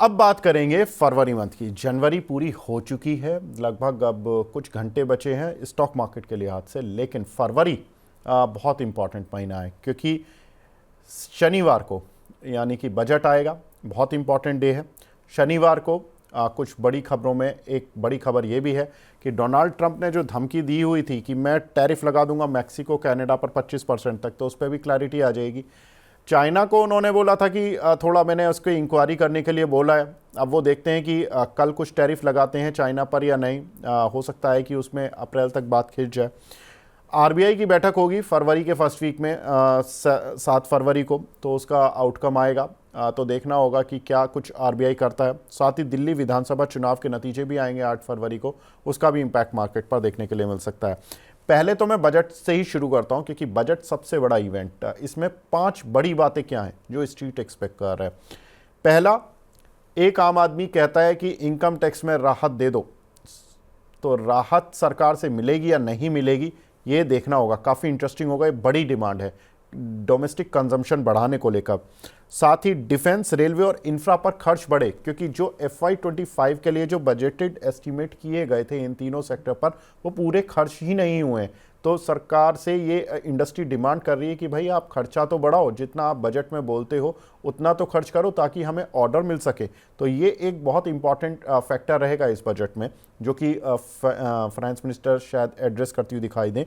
अब बात करेंगे फरवरी मंथ की। जनवरी पूरी हो चुकी है, लगभग अब कुछ घंटे बचे हैं स्टॉक मार्केट के लिहाज से, लेकिन फरवरी बहुत इंपॉर्टेंट महीना है क्योंकि शनिवार को यानी कि बजट आएगा। बहुत इंपॉर्टेंट डे है शनिवार को। कुछ बड़ी खबरों में एक बड़ी खबर ये भी है कि डोनाल्ड ट्रंप ने जो धमकी दी हुई थी कि मैं टैरिफ लगा दूंगा मैक्सिको कनाडा पर 25% तक, तो उस पर भी क्लैरिटी आ जाएगी। चाइना को उन्होंने बोला था कि थोड़ा मैंने उसको इंक्वायरी करने के लिए बोला है। अब वो देखते हैं कि कल कुछ टैरिफ लगाते हैं चाइना पर या नहीं। हो सकता है कि उसमें अप्रैल तक बात खिंच जाए। आरबीआई की बैठक होगी फरवरी के फर्स्ट वीक में 7 फरवरी को, तो उसका आउटकम आएगा। तो देखना होगा कि क्या कुछ आरबीआई करता है। साथ ही दिल्ली विधानसभा चुनाव के नतीजे भी आएंगे 8 फरवरी को, उसका भी इम्पैक्ट मार्केट पर देखने के लिए मिल सकता है। पहले तो मैं बजट से ही शुरू करता हूं क्योंकि बजट सबसे बड़ा इवेंट। इसमें 5 बड़ी बातें क्या हैं जो स्ट्रीट एक्सपेक्ट कर रहा है। पहला, एक आम आदमी कहता है कि इनकम टैक्स में राहत दे दो, तो राहत सरकार से मिलेगी या नहीं मिलेगी ये देखना होगा। काफ़ी इंटरेस्टिंग होगा, ये बड़ी डिमांड है डोमेस्टिक कंजम्पशन बढ़ाने को लेकर। साथ ही डिफेंस, रेलवे और इंफ्रा पर खर्च बढ़े क्योंकि जो FY25 के लिए जो बजटेड एस्टीमेट किए गए थे इन तीनों सेक्टर पर, वो पूरे खर्च ही नहीं हुए। तो सरकार से ये इंडस्ट्री डिमांड कर रही है कि भाई आप खर्चा तो बढ़ाओ, जितना आप बजट में बोलते हो उतना तो खर्च करो ताकि हमें ऑर्डर मिल सके। तो ये एक बहुत इंपॉर्टेंट फैक्टर रहेगा इस बजट में, जो कि फाइनेंस मिनिस्टर शायद एड्रेस करती हुई दिखाई दें।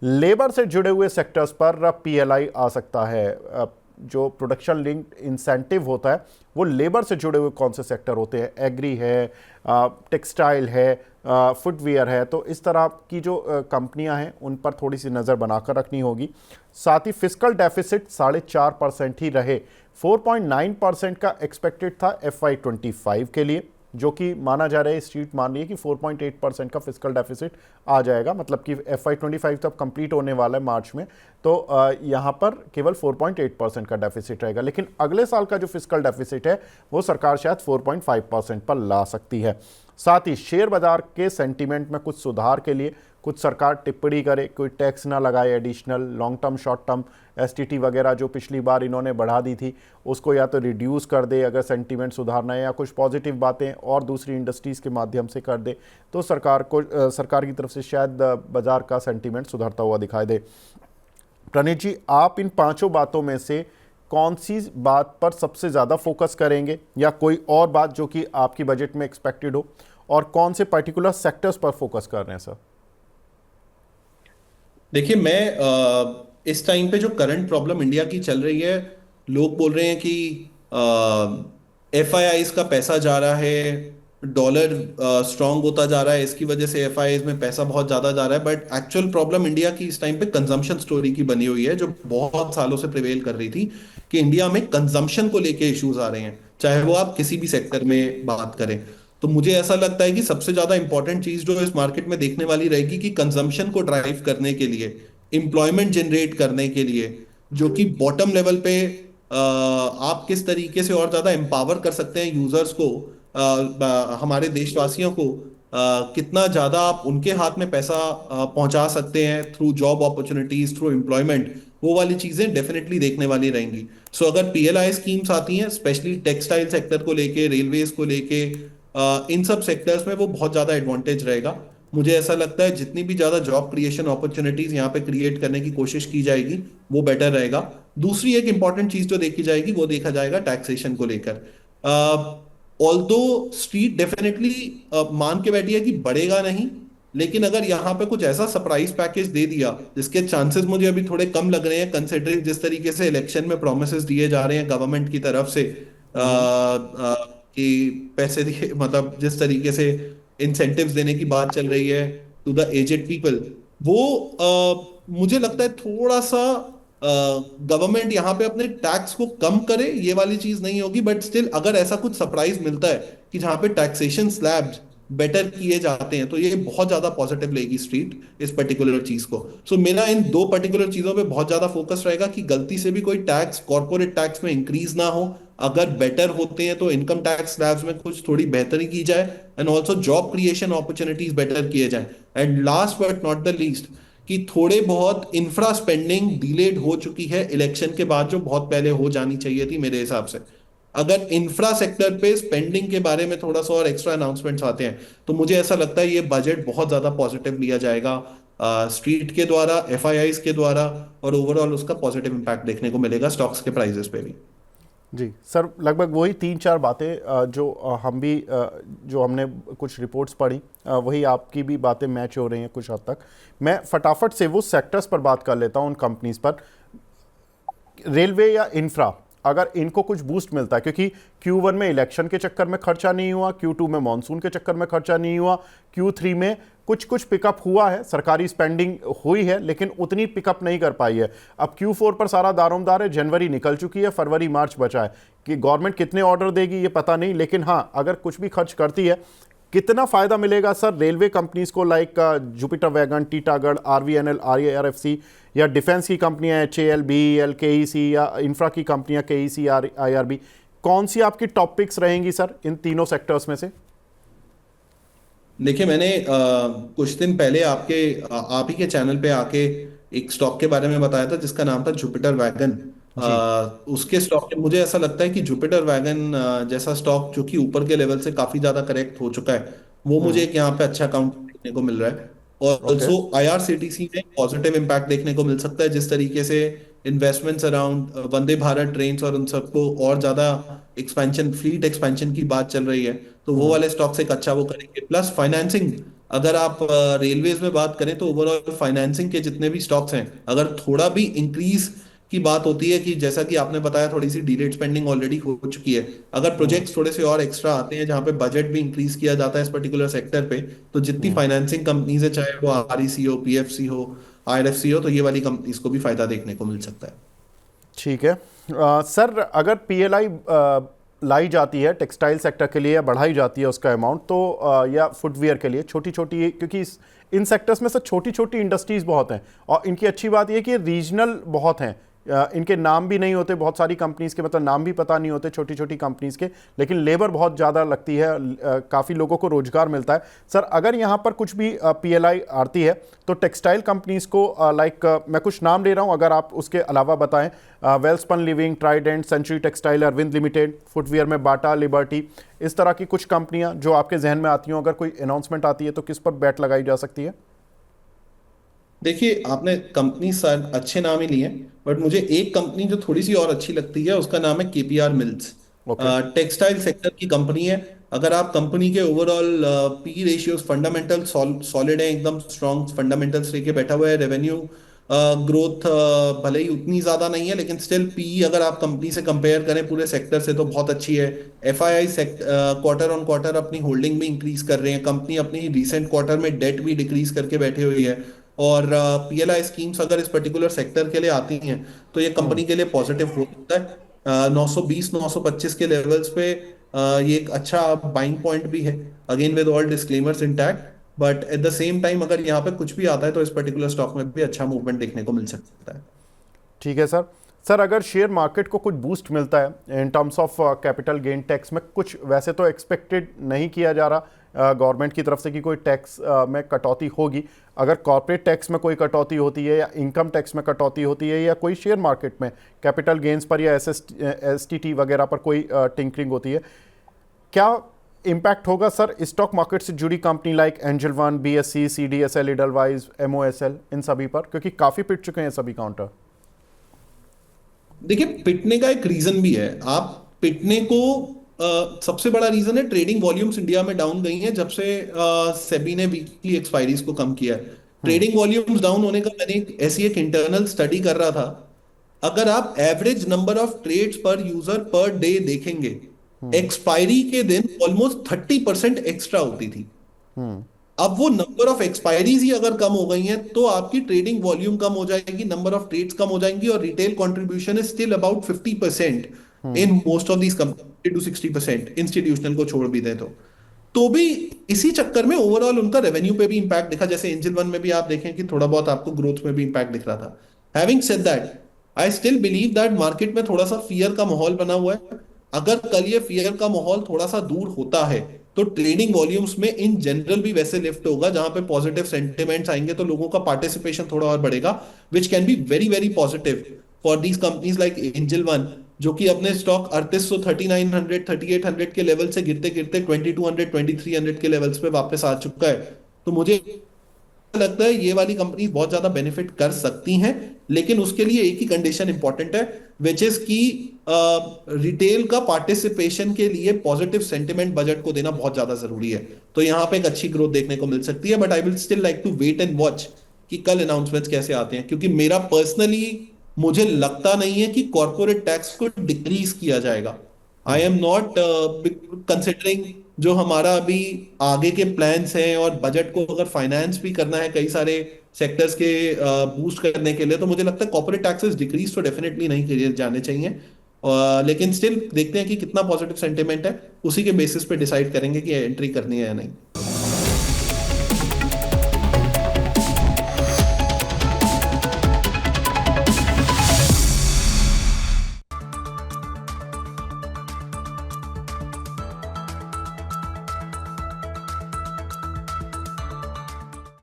लेबर से जुड़े हुए सेक्टर्स पर पीएलआई आ सकता है। जो प्रोडक्शन लिंक्ड इंसेंटिव होता है वो लेबर से जुड़े हुए कौन से सेक्टर होते हैं, एग्री है, टेक्सटाइल है, फुटवियर है, तो इस तरह की जो कंपनियां हैं उन पर थोड़ी सी नज़र बनाकर रखनी होगी। साथ ही फिस्कल डेफिसिट 4.5% ही रहे, 4.9% का एक्सपेक्टेड था FY25 के लिए, जो कि माना जा रहा है, स्ट्रीट मान रही है कि 4.8% का फिस्कल डेफिसिट आ जाएगा। मतलब कि FY25 तब कंप्लीट होने वाला है मार्च में, तो यहाँ पर केवल 4.8% का डेफिसिट रहेगा। लेकिन अगले साल का जो फिस्कल डेफिसिट है वो सरकार शायद 4.5% पर ला सकती है। साथ ही शेयर बाजार के सेंटीमेंट में कुछ सुधार के लिए कुछ सरकार टिप्पणी करे, कोई टैक्स ना लगाए additional, long term short term STT वगैरह जो पिछली बार इन्होंने बढ़ा दी थी उसको या तो रिड्यूस कर दे अगर सेंटीमेंट सुधारना है, या कुछ पॉजिटिव बातें और दूसरी इंडस्ट्रीज़ के माध्यम से कर दे, तो सरकार की तरफ से शायद बाजार का सेंटीमेंट सुधरता हुआ दिखाई दे। प्रणीत जी, आप इन 5 बातों में से कौन सी बात पर सबसे ज़्यादा फोकस करेंगे, या कोई और बात जो कि आपकी बजट में एक्सपेक्टेड हो, और कौन से पर्टिकुलर सेक्टर्स पर फोकस कर रहे हैं सर? देखिए, मैं इस टाइम पे जो करंट प्रॉब्लम इंडिया की चल रही है, लोग बोल रहे हैं कि FIIs का पैसा जा रहा है, डॉलर स्ट्रांग होता जा रहा है, इसकी वजह से FIIs में पैसा बहुत ज्यादा जा रहा है। बट एक्चुअल प्रॉब्लम इंडिया की इस टाइम पे कंजम्पशन स्टोरी की बनी हुई है, जो बहुत सालों से प्रिवेल कर रही थी कि इंडिया में कंजम्पशन को लेके इश्यूज आ रहे हैं, चाहे वो आप किसी भी सेक्टर में बात करें। तो मुझे ऐसा लगता है कि सबसे ज्यादा इंपॉर्टेंट चीज जो इस मार्केट में देखने वाली रहेगी कि कंजम्पशन को ड्राइव करने के लिए, एम्प्लॉयमेंट जनरेट करने के लिए, जो कि बॉटम लेवल पे आप किस तरीके से और ज्यादा एम्पावर कर सकते हैं यूजर्स को, हमारे देशवासियों को, कितना ज्यादा आप उनके हाथ में पैसा पहुंचा सकते हैं through job opportunities, through employment, वो वाली चीजें डेफिनेटली देखने वाली रहेंगी। सो अगर PLI स्कीम्स आती हैं, स्पेशली टेक्सटाइल सेक्टर को लेके, रेलवेज को लेके, इन सब सेक्टर्स में वो बहुत ज्यादा एडवांटेज रहेगा। मुझे ऐसा लगता है जितनी भी ज्यादा जॉब क्रिएशन अपॉर्चुनिटीज यहाँ पे क्रिएट करने की कोशिश की जाएगी वो बेटर रहेगा। दूसरी एक इंपॉर्टेंट चीज जो देखी जाएगी वो देखा जाएगा टैक्सेशन को लेकर। ऑल्दो स्ट्रीट डेफिनेटली मान के बैठी है कि बढ़ेगा नहीं, लेकिन अगर यहाँ पे कुछ ऐसा सरप्राइज पैकेज दे दिया जिसके चांसेस मुझे अभी थोड़े कम लग रहे हैं, कंसिडरिंग जिस तरीके से इलेक्शन में प्रोमिसेस दिए जा रहे हैं गवर्नमेंट की तरफ से, कि पैसे दिए, मतलब जिस तरीके से इंसेंटिव्स देने की बात चल रही है टू द एजेड पीपल, वो मुझे लगता है थोड़ा सा गवर्नमेंट यहाँ पे अपने टैक्स को कम करे, ये वाली चीज नहीं होगी। बट स्टिल अगर ऐसा कुछ सरप्राइज मिलता है कि जहां पे टैक्सेशन स्लैब्स बेटर किए जाते हैं, तो ये बहुत ज्यादा पॉजिटिव लेगी स्ट्रीट इस पर्टिकुलर चीज को। सो मेरा इन 2 पर्टिकुलर चीजों पे बहुत ज्यादा फोकस रहेगा कि गलती से भी कोई टैक्स कॉर्पोरेट टैक्स में इंक्रीज ना हो, अगर बेटर होते हैं तो इनकम टैक्स स्लैब्स में कुछ थोड़ी बेहतरी की जाए, and also job creation opportunities better किए जाए। And last but not the least, कि थोड़े बहुत इंफ्रा स्पेंडिंग डिलेड हो चुकी है इलेक्शन के बाद, जो बहुत पहले हो जानी चाहिए थी मेरे हिसाब से, अगर इंफ्रा सेक्टर पे स्पेंडिंग के बारे में थोड़ा सा और एक्स्ट्रा अनाउंसमेंट्स आते हैं, तो मुझे ऐसा लगता है ये बजट बहुत ज्यादा पॉजिटिव लिया जाएगा स्ट्रीट के द्वारा, एफआईआईज के द्वारा, और ओवरऑल उसका पॉजिटिव इम्पैक्ट देखने को मिलेगा स्टॉक्स के प्राइसेस पे भी। जी सर, लगभग वही 3-4 बातें जो हम भी जो हमने कुछ रिपोर्ट्स पढ़ी, वही आपकी भी बातें मैच हो रही हैं कुछ हद तक। मैं फटाफट से वो सेक्टर्स पर बात कर लेता हूं, उन कंपनीज पर। रेलवे या इंफ्रा, अगर इनको कुछ बूस्ट मिलता है, क्योंकि Q1 में इलेक्शन के चक्कर में खर्चा नहीं हुआ, Q2 में मॉनसून के चक्कर में खर्चा नहीं हुआ, Q3 में कुछ कुछ पिकअप हुआ है, सरकारी स्पेंडिंग हुई है, लेकिन उतनी पिकअप नहीं कर पाई है। अब Q4 पर सारा दारोमदार है, जनवरी निकल चुकी है, फरवरी मार्च बचा है। कि गवर्नमेंट कितने ऑर्डर देगी ये पता नहीं, लेकिन हाँ, अगर कुछ भी खर्च करती है, कितना फायदा मिलेगा सर रेलवे कंपनीज को, like Jupiter wagon, Titagarh, RVNL, RFC, या डिफेंस की कंपनियां HAL, BEL, KEC, या इंफ्रा की कंपनियां KEC, IRB? कौन सी आपकी टॉप पिक्स रहेंगी सर इन तीनों सेक्टर्स में से? देखिए, मैंने कुछ दिन पहले आप ही के चैनल पे आके एक स्टॉक के बारे में बताया था जिसका नाम था जुपिटर वैगन। जी। उसके स्टॉक मुझे ऐसा लगता है कि जुपिटर वैगन जैसा स्टॉक जो कि ऊपर के लेवल से काफी ज्यादा करेक्ट हो चुका है, वो मुझे एक यहाँ पे अच्छा काउंट देखने को मिल रहा है। और ओके। ऑल्सो आईआरसीटीसी में पॉजिटिव इम्पैक्ट देखने को मिल सकता है, जिस तरीके से investments around Vande Bharat trains और उन सबको और ज्यादा एक्सपेंशन, फ्लीट एक्सपेंशन की बात चल रही है, तो वो वाले स्टॉक्स एक अच्छा वो करेंगे। प्लस फाइनेंसिंग, अगर आप रेलवेज में बात करें तो ओवरऑल फाइनेंसिंग के जितने भी स्टॉक्स हैं, अगर थोड़ा भी इंक्रीज की बात होती है, कि जैसा कि आपने बताया थोड़ी सी डिलेड स्पेंडिंग ऑलरेडी हो चुकी है, अगर प्रोजेक्ट्स थोड़े से और एक्स्ट्रा आते हैं जहां पे बजट भी इंक्रीज किया जाता है इस पर्टिकुलर सेक्टर पे, तो जितनी फाइनेंसिंग कंपनीज है, चाहे वो आरईसी हो, पीएफसी हो, आईआरएफसी हो, तो ये वाली कंपनीज को भी फायदा देखने को मिल सकता है। ठीक है। सर, अगर PLI लाई जाती है टेक्सटाइल सेक्टर के लिए, या बढ़ाई जाती है उसका अमाउंट, तो या फुटवियर के लिए, छोटी छोटी, क्योंकि इन सेक्टर्स में से छोटी छोटी इंडस्ट्रीज बहुत हैं, और इनकी अच्छी बात यह कि ये रीजनल बहुत हैं। इनके नाम भी नहीं होते बहुत सारी कंपनीज के, मतलब नाम भी पता नहीं होते छोटी छोटी कंपनीज के, लेकिन लेबर बहुत ज़्यादा लगती है, काफ़ी लोगों को रोजगार मिलता है। सर, अगर यहाँ पर कुछ भी PLI आती है तो टेक्सटाइल कंपनीज को, लाइक मैं कुछ नाम ले रहा हूँ, अगर आप उसके अलावा बताएं, Welspun Living, Trident, Century Textile, Arvind Limited, footwear में बाटा, लिबर्टी, इस तरह की कुछ कंपनियां जो आपके जहन में आती हों, अगर कोई अनाउंसमेंट आती है तो किस पर बैट लगाई जा सकती है? देखिए, आपने कंपनी शायद अच्छे नाम ही लिए, बट मुझे एक कंपनी जो थोड़ी सी और अच्छी लगती है उसका नाम है KPR mills. Okay. Textile sector की कंपनी है। अगर आप कंपनी के overall P ratios, fundamental solid है, एकदम स्ट्रॉन्ग फंडामेंटल्स लेके बैठा हुआ है। रेवेन्यू ग्रोथ भले ही उतनी ज्यादा नहीं है, लेकिन स्टिल पी अगर आप कंपनी से कंपेयर करें पूरे सेक्टर से तो बहुत अच्छी है। एफआईआई क्वार्टर ऑन क्वार्टर अपनी होल्डिंग भी इंक्रीज कर रहे हैं। कंपनी अपनी रिसेंट क्वार्टर में डेट भी डिक्रीज करके बैठी हुई है। और पीएलआई स्कीम्स अगर इस पर्टिकुलर सेक्टर के लिए आती हैं तो ये कंपनी के लिए पॉजिटिव हो सकता है। 920 925 के लेवल्स पे ये एक अच्छा बाइंग पॉइंट भी है, again with all disclaimers intact. But at the same time अगर यहाँ पे कुछ भी आता है तो इस पर्टिकुलर स्टॉक में भी अच्छा मूवमेंट देखने को मिल सकता है। ठीक है सर। सर, अगर शेयर मार्केट को कुछ बूस्ट मिलता है in terms of capital gain tax में, कुछ वैसे तो एक्सपेक्टेड नहीं किया जा रहा गवर्नमेंट की तरफ से कि कोई टैक्स में कटौती होगी, अगर कॉर्पोरेट टैक्स में कोई कटौती होती है, या इनकम टैक्स में कटौती होती है, या कोई शेयर मार्केट में कैपिटल गेन्स पर या SST वगैरह पर कोई टिंकरिंग होती है, क्या इम्पैक्ट होगा सर स्टॉक मार्केट से जुड़ी company like angel one, BSE, CDSL, Edelweiss, MOSL, इन सभी पर, क्योंकि काफ़ी पिट चुके हैं सभी काउंटर? देखिए, पिटने का एक रीजन भी है। आप पिटने को सबसे बड़ा रीजन है ट्रेडिंग वॉल्यूम्स इंडिया में डाउन गई हैं जब से सेबी ने वीकली एक्सपायरीज को कम किया है। ट्रेडिंग वॉल्यूम्स डाउन होने का मैंने ऐसी एक इंटरनल स्टडी कर रहा था। अगर आप एवरेज नंबर ऑफ ट्रेड्स पर यूजर पर डे देखेंगे, एक्सपायरी के दिन ऑलमोस्ट 30% एक्स्ट्रा होती थी। अब वो नंबर ऑफ एक्सपायरीज ही अगर कम हो गई हैं तो आपकी ट्रेडिंग वॉल्यूम कम हो जाएगी, नंबर ऑफ ट्रेड्स कम हो जाएंगी, और retail contribution is still about 50% in most of these company, to 60% institutional को छोड़ भी दें तो भी इसी चक्कर में ओवरऑल उनका रेवेन्यू पे भी इंपैक्ट दिखा। जैसे एंजल वन में भी आप देखें कि थोड़ा बहुत आपको ग्रोथ में भी इंपैक्ट दिख रहा था। Having said that, I still believe that market में थोड़ा सा फियर का माहौल बना हुआ है। अगर कल ये फियर का माहौल थोड़ा सा दूर होता है तो ट्रेडिंग वॉल्यूम्स में इन जनरल भी वैसे लिफ्ट होगा, जहां पे पॉजिटिव सेंटिमेंट्स आएंगे तो लोगों का पार्टिसिपेशन थोड़ा और बढ़ेगा, which can be very very positive for these companies like angel one, जो कि अपने स्टॉक 3800 3900 3800 के लेवल से गिरते गिरते 2200 2300 के लेवल्स पे वापस आ चुका है। तो मुझे लगता है ये वाली कंपनी बहुत ज्यादा बेनिफिट कर सकती हैं, लेकिन उसके लिए एक ही कंडीशन इंपॉर्टेंट है, विच इज की रिटेल का पार्टिसिपेशन के लिए पॉजिटिव सेंटिमेंट बजट को देना बहुत ज्यादा जरूरी है। तो यहां पे एक अच्छी ग्रोथ देखने को मिल सकती है, but I will still like to wait and watch कि कल अनाउंसमेंट्स कैसे आते हैं, क्योंकि मेरा पर्सनली मुझे लगता नहीं है कि कॉर्पोरेट टैक्स को डिक्रीज किया जाएगा। आई एम नॉट कंसिडरिंग जो हमारा अभी आगे के प्लान्स हैं और बजट को अगर फाइनेंस भी करना है कई सारे सेक्टर्स के बूस्ट करने के लिए, तो मुझे लगता है कॉर्पोरेट टैक्सेस डिक्रीज तो डेफिनेटली नहीं किए जाने चाहिए। लेकिन स्टिल देखते हैं कि कितना पॉजिटिव सेंटिमेंट है, उसी के बेसिस पे डिसाइड करेंगे कि एंट्री करनी है या नहीं।